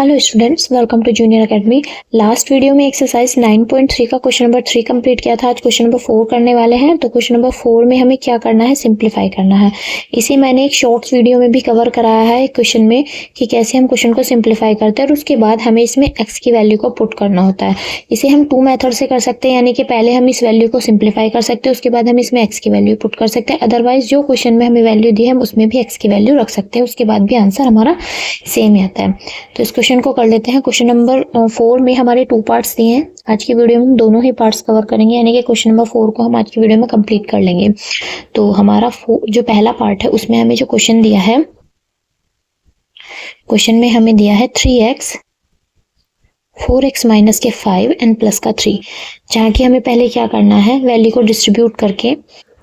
Hello students, welcome to junior academy. Last video में exercise 9.3 का question number 3 complete किया था। आज क्वेश्चन नंबर 4 करने वाले हैं। तो क्वेश्चन नंबर 4 में हमें क्या करना है, सिंप्लीफाई करना है। इसी मैंने एक शॉर्ट्स वीडियो में भी कवर कराया है क्वेश्चन में कि कैसे हम क्वेश्चन को सिंप्लीफाई करते हैं और उसके बाद हमें इसमें एक्स की वैल्यू को पुट करना होता है। इसे हम 2 मेथड से कर सकते हैं, यानी कि पहले हम इस वैल्यू को सिंप्लीफाई कर सकते हैं, उसके बाद हम इसमें एक्स की वैल्यू पुट कर सकते हैं। अदरवाइज जो क्वेश्चन में हमें वैल्यू दी है हम उसमें भी एक्स की वैल्यू रख सकते हैं, उसके बाद भी आंसर हमारा सेम ही आता है। तो इस क्वेश्चन को कर लेते हैं। क्वेश्चन नंबर 4 में हमारे 2 पार्ट्स दिए हैं। आज की वीडियो में हम दोनों ही पार्ट्स कवर करेंगे, यानी कि क्वेश्चन नंबर 4 को हम आज की वीडियो में कंप्लीट कर लेंगे। तो हमारा जो पहला पार्ट है उसमें हमें जो क्वेश्चन दिया है, क्वेश्चन में हमें दिया है 3x 4x माइनस के 5 एंड प्लस का 3, जहाँ की हमें पहले क्या करना है, वैल्यू को डिस्ट्रीब्यूट करके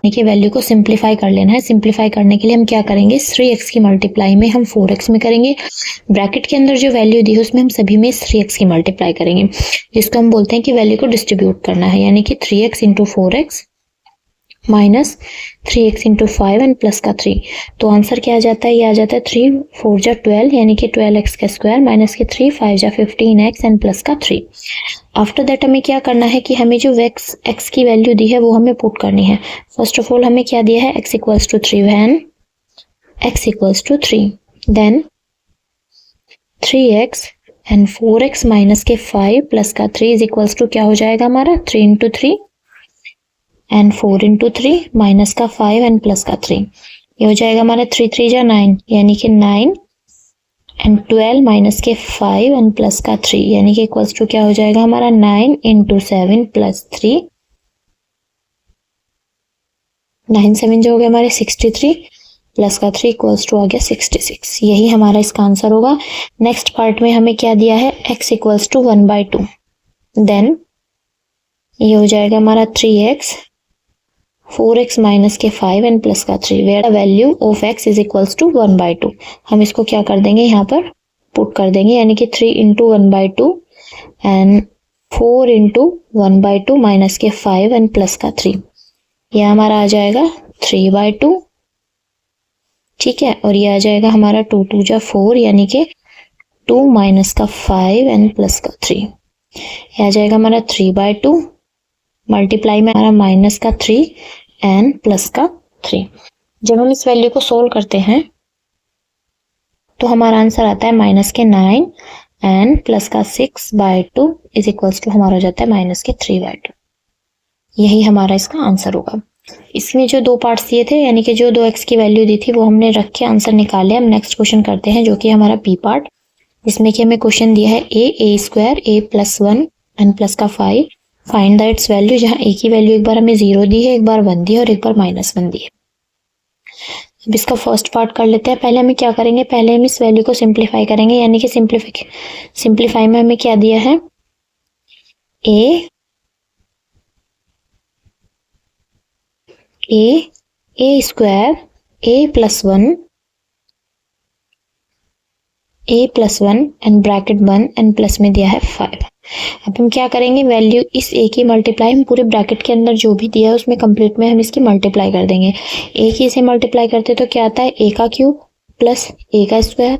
कि वैल्यू को सिंप्लीफाई कर लेना है। सिंप्लीफाई करने के लिए हम क्या करेंगे, 3x की मल्टीप्लाई में हम 4x में करेंगे। ब्रैकेट के अंदर जो वैल्यू दी है उसमें हम सभी में 3x की मल्टीप्लाई करेंगे, जिसको हम बोलते हैं कि वैल्यू को डिस्ट्रीब्यूट करना है, यानी कि 3x into 4x minus 3x into 5 and plus का 3। तो आंसर क्या आ जाता है, ये आ जाता है 3 4 जा 12, यानी कि 12x का स्क्वायर माइनस के 3 5 जा 15x एंड प्लस का 3। आफ्टर दैट हमें क्या करना है कि हमें जो x की वैल्यू दी है वो हमें पुट करनी है। फर्स्ट ऑफ ऑल हमें क्या दिया है, x equals to 3 when x equals to 3, then 3x and 4x minus के 5 प्लस का 3 इज इक्वल्स टू क्या हो जाएगा हमारा 3 इंटू 3 एंड 4 इंटू 3 माइनस का 5 एंड प्लस का 3। ये हो जाएगा हमारा 3 3 जा 9, यानी कि 9 एंड 12 माइनस के 5 एंड प्लस का 3, यानी कि इक्वल्स टू क्या हो जाएगा हमारा 9 इंटू 7 प्लस 3, 9 7 जो हो गया हमारे 63 प्लस का 3 इक्वल्स टू आ गया 66। यही हमारा इसका आंसर होगा। नेक्स्ट पार्ट में हमें क्या दिया है, x इक्वल्स टू 1/2, देन ये हो जाएगा हमारा 3x 4x माइनस के 5 एंड प्लस का 3, where value of x is equals to 1/2। हम इसको क्या कर देंगे, यहाँ पर पुट कर देंगे, यानी कि 3 इंटू 1/2 एंड 4 इंटू 1/2 माइनस के 5 एंड प्लस का 3, यह हमारा आ जाएगा 3/2, ठीक है। और ये आ जाएगा हमारा 2 2 जा 4, यानी कि 2 माइनस का 5 एंड प्लस का 3, ये आ जाएगा हमारा 3/2 मल्टीप्लाई में हमारा माइनस का 3 एंड प्लस का 3। जब हम इस वैल्यू को सोल्व करते हैं तो हमारा आंसर आता है माइनस के 9 एंड प्लस का 6/2 इज इक्वल्स टू हमारा हो जाता है माइनस के 3/2। यही हमारा इसका आंसर होगा। इसमें जो 2 पार्ट्स दिए थे, यानी कि जो 2x की वैल्यू दी थी वो हमने रख के आंसर निकाले। हम नेक्स्ट क्वेश्चन करते हैं, जो कि हमारा बी पार्ट, जिसमें कि हमें क्वेश्चन दिया है a square a plus 1 and plus का 5, फाइंड द इट्स वैल्यू, जहां a की वैल्यू एक बार हमें 0 दी है, एक बार 1 दी है और एक बार -1 दी है। अब इसका फर्स्ट पार्ट कर लेते हैं। पहले हमें क्या करेंगे, पहले हम इस वैल्यू को सिंप्लीफाई करेंगे, यानी कि सिंप्लीफाई में हमें क्या दिया है, a square a plus 1 and bracket 1 and plus में दिया है 5। अब हम क्या करेंगे, वैल्यू इस a की मल्टीप्लाई हम पूरे ब्रैकेट के अंदर जो भी दिया है उसमें कंप्लीट में हम इसकी मल्टीप्लाई कर देंगे। a की इसे मल्टीप्लाई करते तो क्या आता है, a का क्यूब प्लस a का square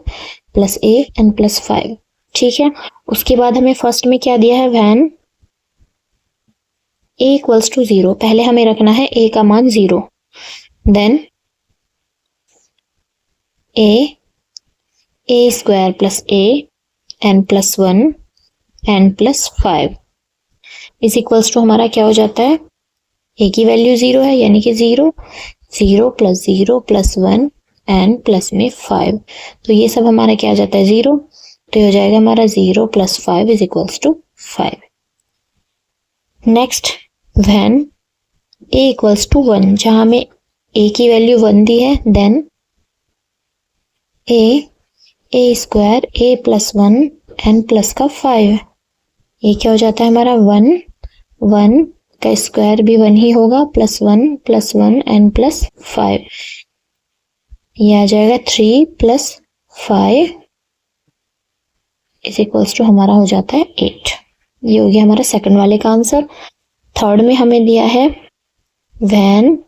plus a and plus 5, ठीक है। उसके बाद हमें फर्स्ट में क्या दिया है, व्हेन a इक्वल्स टू 0, पहले हमें रखना है a का मान 0, then a square plus a and plus 1 and plus 5 is equals to हमारा क्या हो जाता है, a की वैल्यू 0 है, यानी कि 0 0 प्लस 0 प्लस 1 एंड प्लस में 5, तो ये सब हमारा क्या आ जाता है 0, तो ये हो जाएगा हमारा 0 plus 5 is equals to 5। Next when a equals to 1, जहां हमें a की वैल्यू 1 दी है, then a square a plus 1 and plus का 5, ये क्या हो जाता है हमारा 1 का स्क्वायर भी 1 ही होगा, प्लस 1 एंड प्लस 5, ये आ जाएगा 3 प्लस 5 इज इक्वल्स टू हमारा हो जाता है 8। ये हो गया हमारा सेकंड वाले का आंसर। थर्ड में हमें दिया है when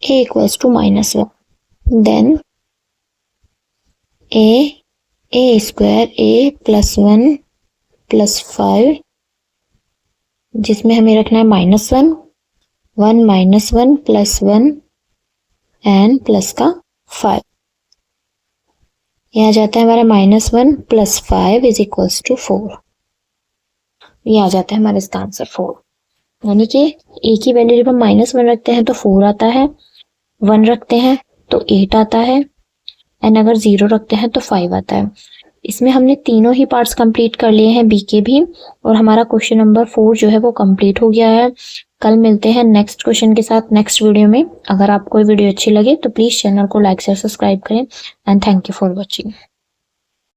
a equals to -1, then a A square A plus 1 plus 5, जिसमें हमें रखना है -1, 1 माइनस 1 प्लस 1 एंड प्लस का 5। यह आ जाता है हमारा -1 प्लस 5 इज इक्वल्स टू 4। ये आ जाता है हमारा इसका आंसर 4। यानी कि ए की वैल्यू जब हम -1 रखते हैं तो 4 आता है, 1 रखते हैं तो 8 आता है, एंड अगर 0 रखते हैं तो 5 आता है। इसमें हमने तीनों ही पार्ट्स कंप्लीट कर लिए हैं, बी के भी, और हमारा क्वेश्चन नंबर 4 जो है वो कंप्लीट हो गया है। कल मिलते हैं नेक्स्ट क्वेश्चन के साथ नेक्स्ट वीडियो में। अगर आपको वीडियो अच्छी लगे तो प्लीज़ चैनल को लाइक शेयर सब्सक्राइब करें, and thank you for watching.